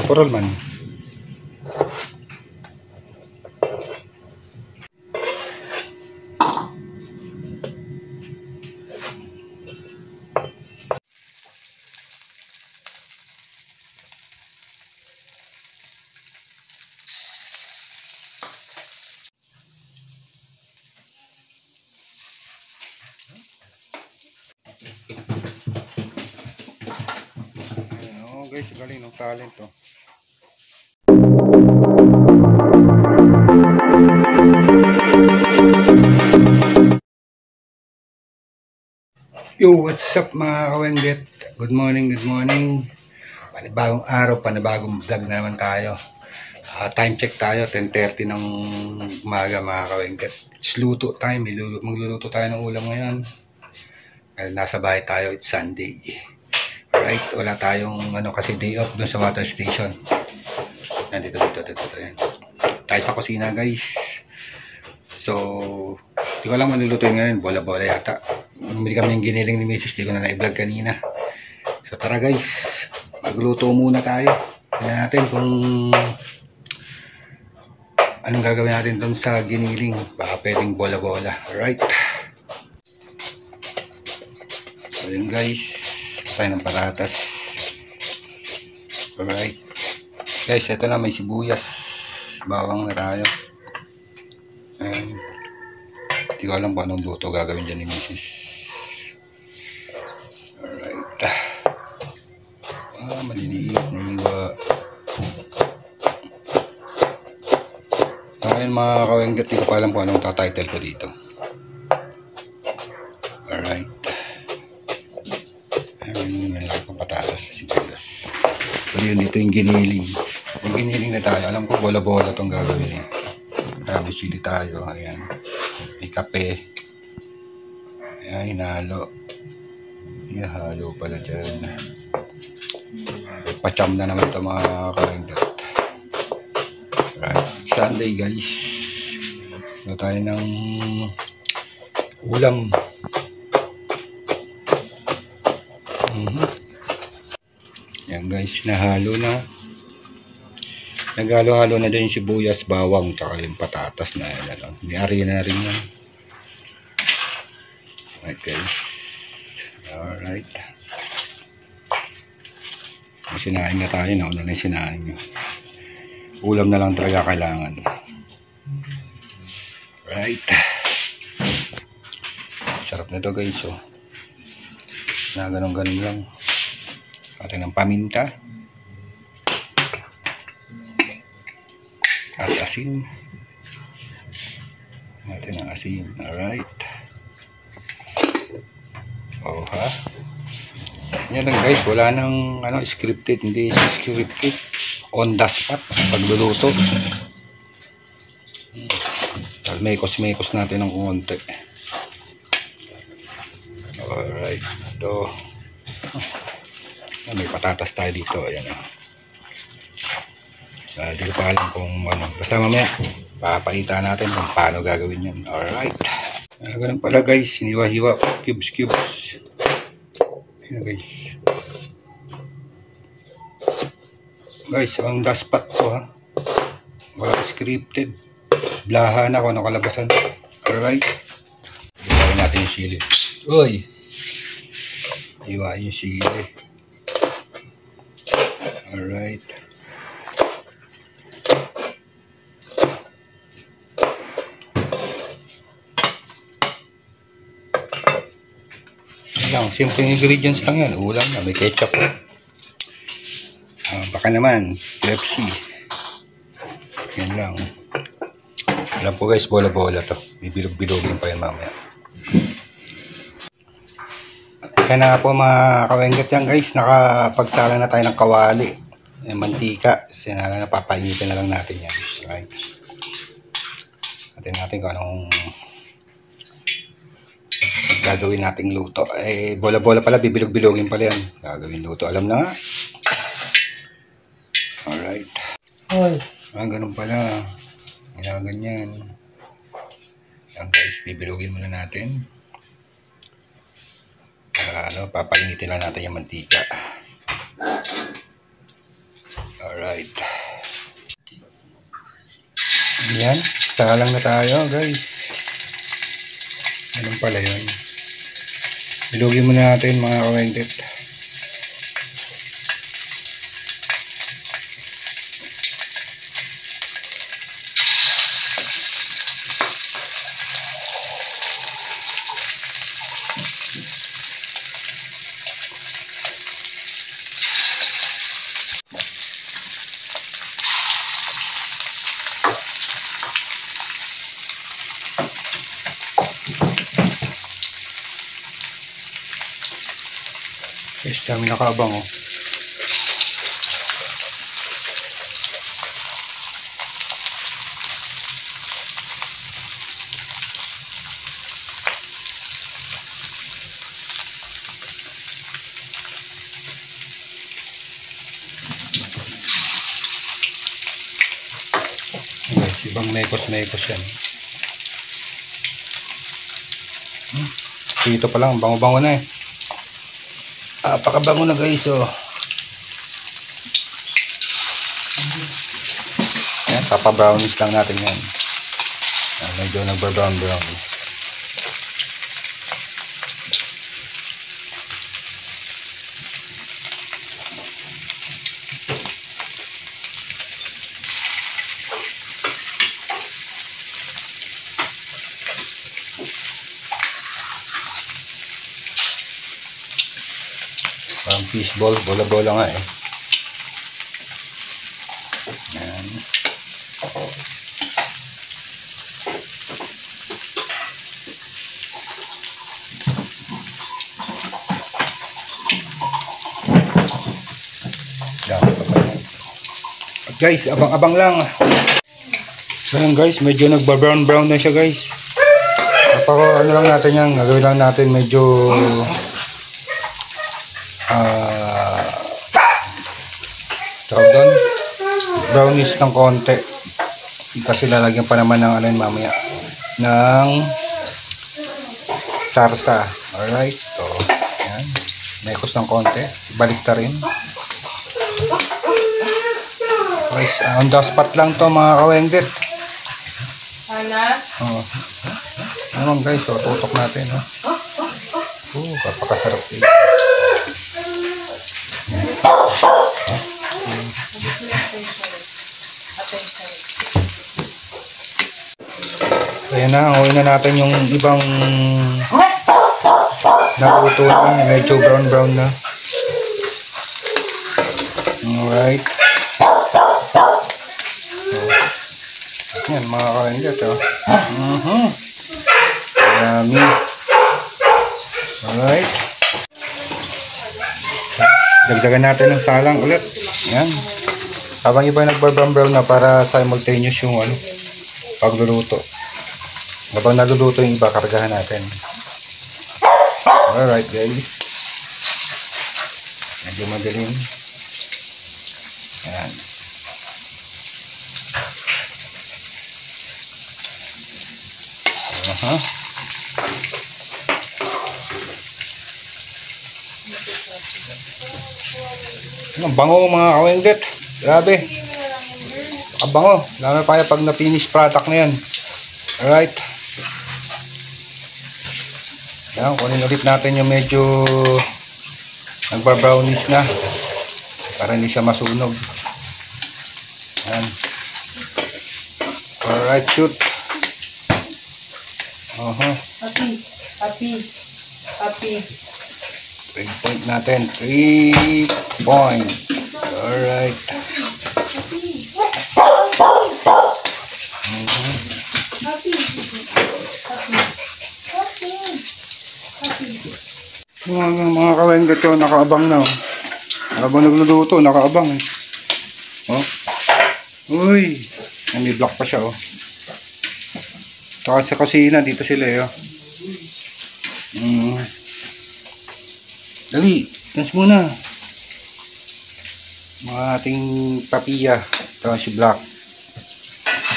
Purol man. Guys, galing ng talent to. Yo, what's up mga kawengget? Good morning, good morning. Panibagong araw, panibagong vlog na naman tayo. Time check tayo, 10:30 ng umaga mga kawengget. It's luto time, magluluto tayo ng ulam ngayon. Nasa bahay tayo, it's Sunday. Alright, wala tayong kasi day off dun sa water station. Dito. Yan. Tayo sa kusina guys. So, di ko lang manlulutuin ngayon. Bola-bola yata. Bumili kami ng giniling ni Mrs. Di ko na na-vlog kanina. So, tara guys. Magluto muna tayo. Tignan natin kung anong gagawin natin dun sa giniling. Baka pwedeng bola-bola. Alright. So, yun guys. Tayo ng patatas. Alright guys, ito na, may sibuyas, bawang na tayo. Hindi ko alam kung anong luto gagawin dyan ni Mrs. Alright, maliliit na iwa. Ngayon mga kawenggat, hindi ko pa alam kung anong tatitle ko dito. Alright, malaki pang patatas sa sibuyas. So yun, dito yung giniling. Yung giniling na tayo, alam ko bola-bola itong gagawin eh. Kaya bisili tayo, ayan. May kape. Ayan, hinalo. Hinahalo pala dyan. Pacham na naman ito mga kawenggat. Right, Sunday guys. Ito tayo ng ulam. Yan guys, nahalo na. Naghalo-halo na din yung sibuyas, bawang, tsaka yung patatas na yan. May harina na rin yan. Alright guys. Alright. Sinain na tayo. Nauna na yung sinain nyo. Ulam na lang talaga kailangan. Alright. Sarap na to guys. Oh. Na ganun-ganun lang. Atin ng paminta at asin. Natin ang asin. Alright. Oh ha. Yan lang guys. Wala nang scripted. Hindi scripted. On the spot. Pagluluto. Mekos natin ng konti. Alright. Ito. May patatas tayo dito. Ayan o. Hindi ko pa alam kung ano. Basta mamaya, papakita natin kung paano gagawin yan. Alright. Ganun pala guys. Hiniwa-hiwa. Cubes. Ayan guys. Guys, ang daspat to ha. Wala scripted. Blahan ako ng kalabasan. Alright. Hiwain natin yung sili. Uy! Hiwain yung sili. Alright. Simple ingredients lang yan. Ulam na, may ketchup. Baka naman, Pepsi. Yan lang. Alam po guys, bola-bola to. Bibilog-bilogin pa yan mamaya. Kaya na po mga kawenggat yan guys. Nakapagsala na tayo ng kawali. Mantika. Sinala na, papainitin na lang natin yan. Right. Natin kung anong gagawin nating luto. Bola-bola pala, bibilog-bilogin pala yan. Gagawin luto, alam na nga. Alright. Ganun pala. Ganyan. Yan guys, bibilogin muna natin. Papainitin lang natin yung mantika. Alright. Alright. Ayan. Salang na tayo guys. Ganun pala yun. Ilugin muna natin mga kawengdet. Guys, dami nakaabang oh. Guys, ibang mekos-mekos yan. Dito pa lang, bango-bango na eh. Napakabango na guys oh. Ayan, papa-brownies lang natin yan. Medyo nagba-brown. Parang fishball, bola-bola nga eh. Ayan. At guys, abang-abang lang. Ayan guys, medyo nagba-brown na siya guys. Ano lang natin yan, gagawin lang natin medyo tawag doon, brownish ng konti kasi lalagyan pa naman ng ano yun mamaya ng sarsa. Alright, so yan, mekos ng konti, balik ta rin guys. On the spot lang to mga kawengdet. Naman guys, so tutok natin kapakasarap dito. Ayan na, huwin na natin yung ibang naluto na, medyo brown na. Alright. So, yan mga kawengdet yummy. Alright. Dagdagan natin ng salang ulit. Yan. Habang iba nagba-brown na para simultaneous yung pagluluto. Habang naluluto yung iba, kargahan natin. Alright guys. Medyo madilim. Yan. Ang bango mga kawengdet. Grabe. Ang bango. Lalo pa pag na-finish product na yan. Alright. Yan, kunin ulit natin yung medyo nagba-brownish na para hindi siya masunog. Yan. Alright, shoot. Happy. 3 point natin. 3 point. Alright. Mga kawengdet ko, nakaabang na. Habang nagluluto, nakaabang eh. Uy, may block pa siya Saka sa kusina, dito sila Dali, dance muna. Mga ating papiya. Ito si Black.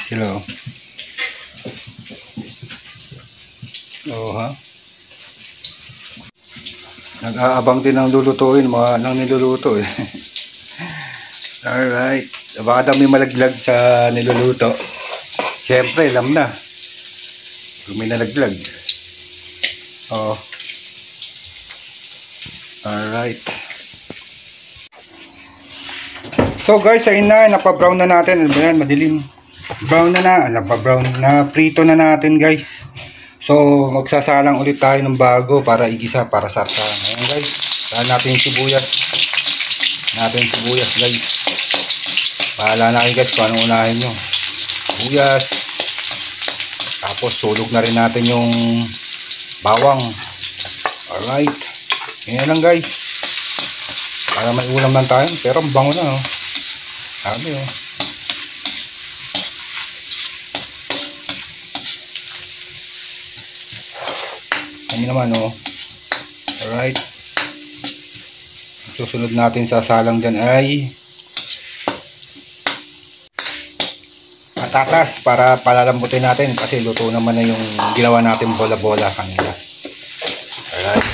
Sila nag-aabang din ng lulutuin, mga nang niluluto Alright. Baka daw may malaglag sa niluluto. Siyempre, alam na. Kung may nalaglag. Oh. Alright. So guys, ayun na. Napa-brown na natin. Ano ba yan? Madilim. Brown na na. Napa-brown na. Prito na natin guys. So, magsasalang ulit tayo ng bago para igisa, para sarsahan. Ayan guys. Saan natin yung sibuyas. Guys. Bahala na kayo guys kung anong unahin nyo. Sibuyas. Tapos sulog na rin natin yung bawang. Alright. Ganyan lang guys. Para may ulam lang tayo. Pero ang bango na oh. Sabi oh. Kami naman oh. Alright. Susunod natin sa salang dyan ay patatas para palalambutin natin kasi luto naman na yung ginawa natin bola-bola kanina. Alright.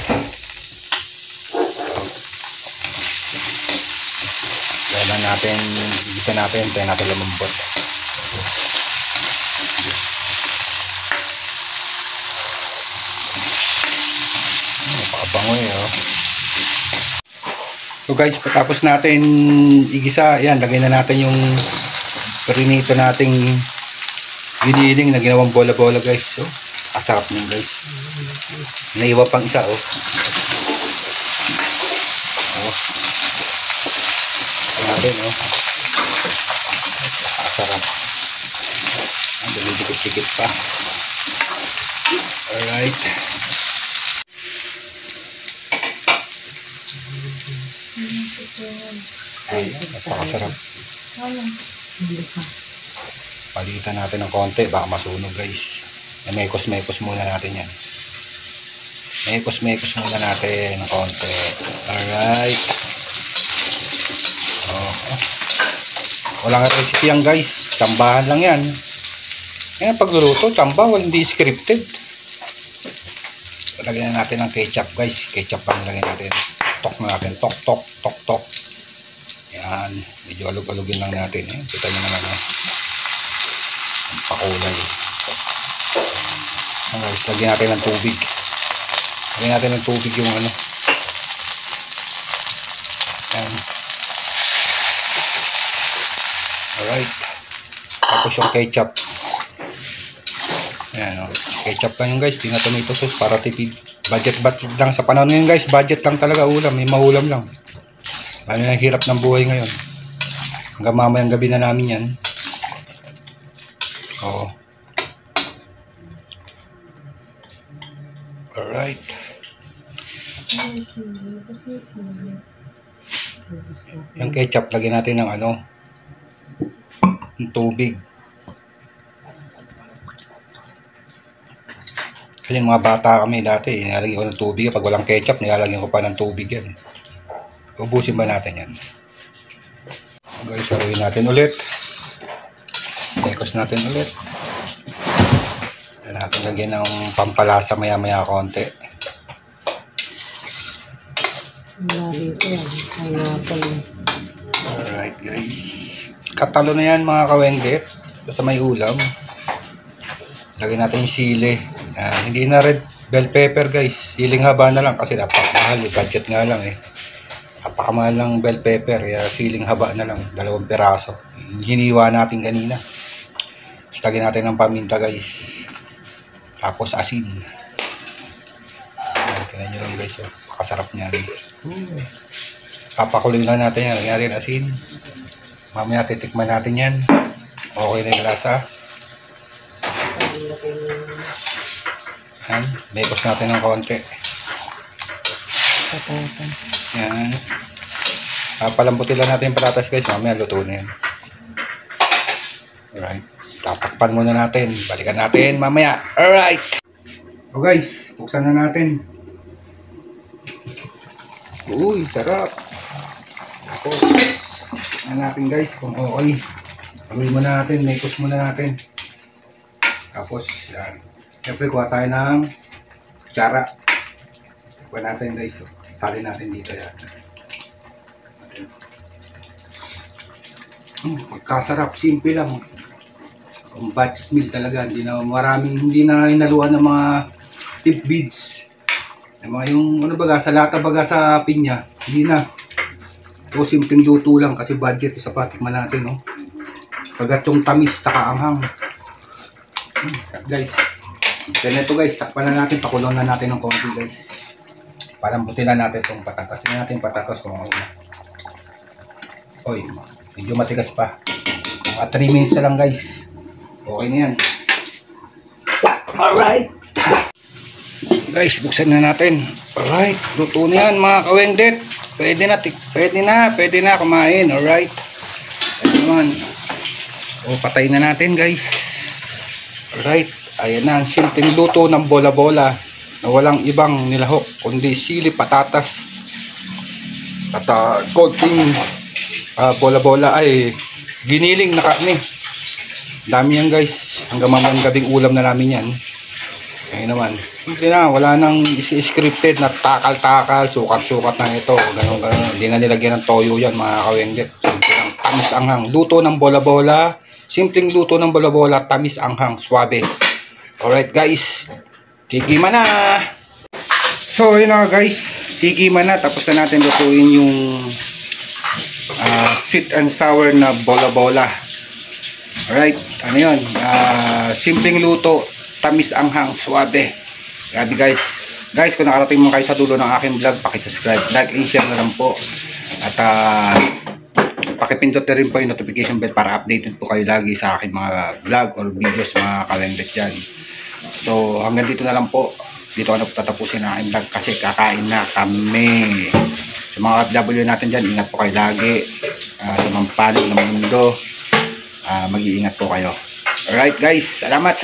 Kaya natin, igisa natin, tayo natin lumambot. Napakabango eh oh. So guys, patapos natin igisa, yan, lagay na natin yung perinito nating giniling na ginawang bola-bola guys. So, asarap nyo guys. Naiwa pang isa oh. Oh. Natin oh. Asarap. Ang dikit-dikit pa. Alright. Ay, napakasarap. Palitan natin ng konti, baka masunog guys. Mekos-mekos muna natin yan. Mekos-mekos muna natin ng konti. Alright. Oh. Walang recipe yan guys. Tsambahan lang yan. Ngayon pagluluto, tsamba, hindi scripted. Lagyan na natin ng ketchup guys. Ketchup lang lagyan natin. Tok na natin. Tok, tok, tok, tok. Yan. Medyo alug-alugin lang natin. Eh. Kita nyo naman. Eh. Ang pakulay. So guys, lagyan natin ng tubig. Lagyan natin ng tubig yung ano. Yan. Alright. Tapos yung ketchup. Yan o. Ketchup lang yung guys. Di na tomato sauce para tipid. Budget lang sa panahon ngayon guys. Budget lang talaga ulam. May maulam lang. Ano na hirap ng buhay ngayon. Hanggang mamayang gabi na namin yan. Oo. Alright. Yung ketchup, lagyan natin ng ano, ng tubig. Kasi yung mga bata kami dati, nilalagyan ko ng tubig. Pag walang ketchup, nilalagyan ko pa ng tubig yan. Ubusin ba natin yan? Guys, saruin natin ulit. Mekos natin ulit. Yan natin lagyan ng pampalasa maya-maya konti. Alright guys. Katalo na yan mga kawengget. Basta may ulam. Lagyan natin yung sili. Hindi na red bell pepper guys. Siling haba na lang kasi napakamahal. Budget nga lang eh. Napakamahal ng bell pepper. Kaya siling haba na lang. 2 piraso. Hiniwa natin kanina. Tapos lagyan natin ng paminta guys. Tapos asin. Tingnan nyo lang guys. Pakasarap niyan. Papakuloy lang natin yan. Lagyan natin asin. Mamaya titikman natin yan. Okay na yung lasa. Yan. Mekos natin ng konti. Yan. Palambutin lang natin yung patatas guys. Mamaya luto na yan. Alright. Tatakpan muna natin. Balikan natin mamaya. Alright. O guys. Buksan na natin. Uy, sarap. Tapos, natin guys kung okay. Pagawin muna natin. Mekos muna natin. Tapos, yan. Siyempre, kuha tayo ng kutsara. Kuha natin guys. Salin natin dito yan. Pagkasarap, simple lang. Kung budget meal talaga, hindi na hinaluan ng mga tidbits. Yung ano baga, sa lata baga sa pinya, hindi na. O simpleng luto lang kasi budget sa patikman natin, no? Kagat yung tamis saka anghang. Guys. Ganito guys, takpan na natin, pakulong na natin ng konti guys. Palambutin na natin itong patatas. Tingnan natin patatas kung ano. Oy, medyo matigas pa. Mga 3 minutes na lang guys. Okay na yan. Alright. Guys, buksan na natin. Alright, luto na yan mga kawengdet. Pwede na kumain. Alright. Ito naman. O, patayin na natin guys. Alright. Ayan na, ang simpleng luto ng bola-bola na walang ibang nilahok kundi sili, patatas at konting bola-bola ay giniling na karne. Dami yan guys, hanggang mamayang gabing ulam na namin yan. Ayun naman, hindi na, wala nang scripted na takal-takal, sukat-sukat na ito, ganun. Hindi na nilagyan ng toyo yan mga kawengget. Simple lang, tamis anghang, luto ng bola-bola, simpleng luto ng bola-bola, tamis anghang, swabe. Alright guys, tikiman na. So yun na guys, tikiman na. Tapos na natin lutuin yung sweet and sour na bola-bola. Alright, ano yun, simpleng luto, tamis anghang, suabe. Grabe guys. Guys, kung nakarating mo kayo sa dulo ng aking vlog, pakisubscribe, like and share na lang po. At pakipindot na rin po yung notification bell para updated po kayo lagi sa aking mga vlog or videos mga kawengdet dyan. So hanggang dito na lang po. Dito ako tatapusin ang aking vlog kasi kakain na kami. Sa mga FW natin dyan, ingat po kayo lagi. Sa mga panig ng mundo, mag-iingat po kayo. Alright guys, salamat.